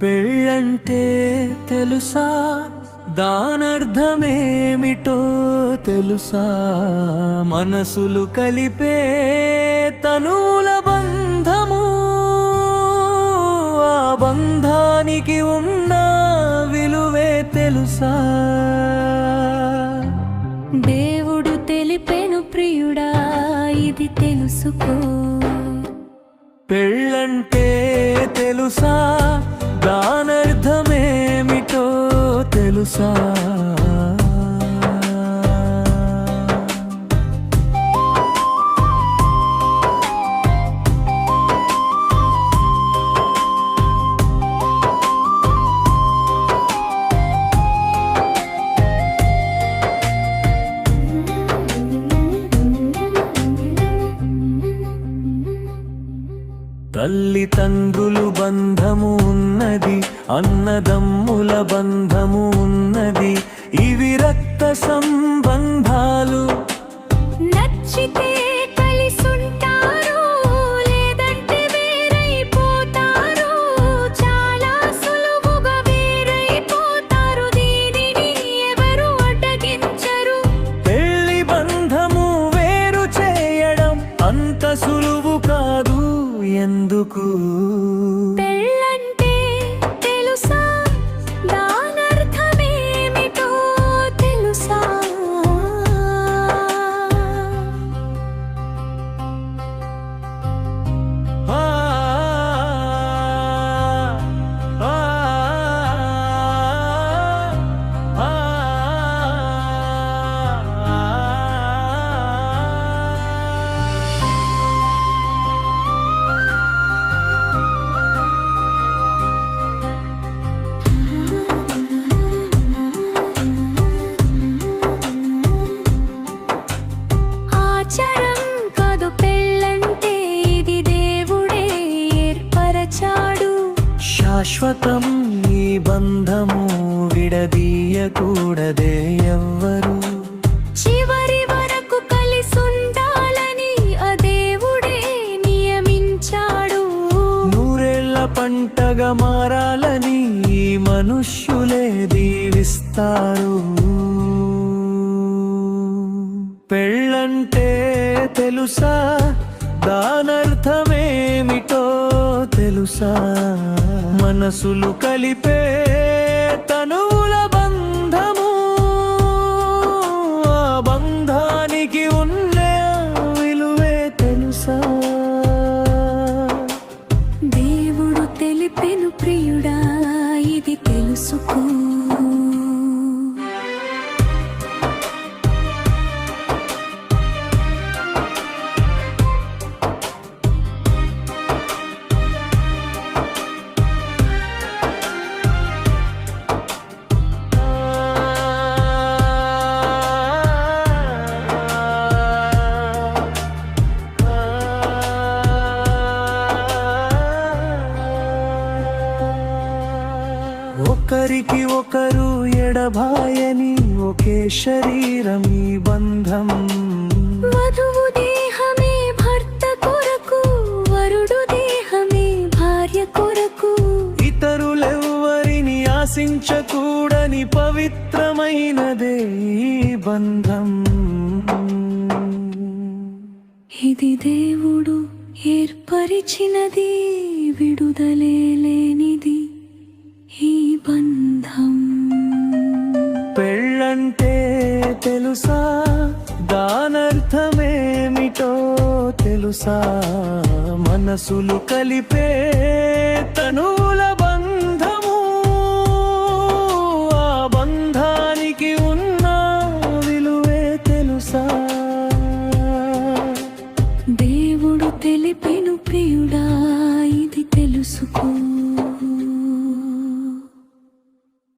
పెళ్ళంటే తెలుసా, దానర్థమేమిటో తెలుసా? మనసులు కలిపే తనువుల బంధము, ఆ బంధానికి ఉన్న విలువే తెలుసా? దేవుడు తెలిపెను ప్రియుడా, ఇది తెలుసుకో. పెళ్ళంటే తెలుసా, దానర్థమేమిటో తెలుసా? తల్లిదండ్రులు బంధము ఉన్నది, అన్నదమ్ముల బంధము ఉన్నది, ఇవి రక్త సంబంధాలు. నచ్చితే కలిసుంటారు, లేదంటే వేరైపోతారు. చాలా సులువుగా వేరైపోతారు, దీనిని ఎవరు అడ్డగించరు. పెళ్లి బంధము వేరు చేయడం అంత సులువు కాదు. ఎందుకు? పెళ్ళంటే తెలుసా, దానర్థమేమిటో తెలుసా? ఆ ఆ ఆ ఆచారం కాదు పెళ్ళంటే, ఇది దేవుడే ఏర్పరచాడు. శాశ్వతం ఈ బంధము, విడదీయకూడదే ఎవ్వరు. చివరి వరకు కలిసుండాలని ఆ దేవుడే నియమించాడు. నూరేళ్ల పంటగా మారాలని ఈ మనుష్యులే దీవిస్తారు. పెళ్ళంటే తెలుసా, దానర్థమేమిటో తెలుసా? మనసులు కలిపే తనువుల బంధము, ఆ బంధానికి ఉన్న విలువే తెలుసా? దేవుడు తెలిపెను ప్రియుడా, ఇది తెలుసుకో. ఒకరికి ఒకరు ఎడబాయని ఒకే శరీరం ఈ బంధం. వధువు దేహమే భర్త కొరకు, వరుడు దేహమే భార్య కొరకు. ఇతరులెవ్వరిని ఆశించకూడని పవిత్రమైనదే ఈ బంధం. ఇది దేవుడు ఏర్పరిచినది, విడుదలే లేనిది ఈ బంధం. పెళ్ళంటే తెలుసా, దానర్థమేమిటో తెలుసా? మనసులు కలిపే తనువుల బంధము, ఆ బంధానికి ఉన్న విలువే తెలుసా?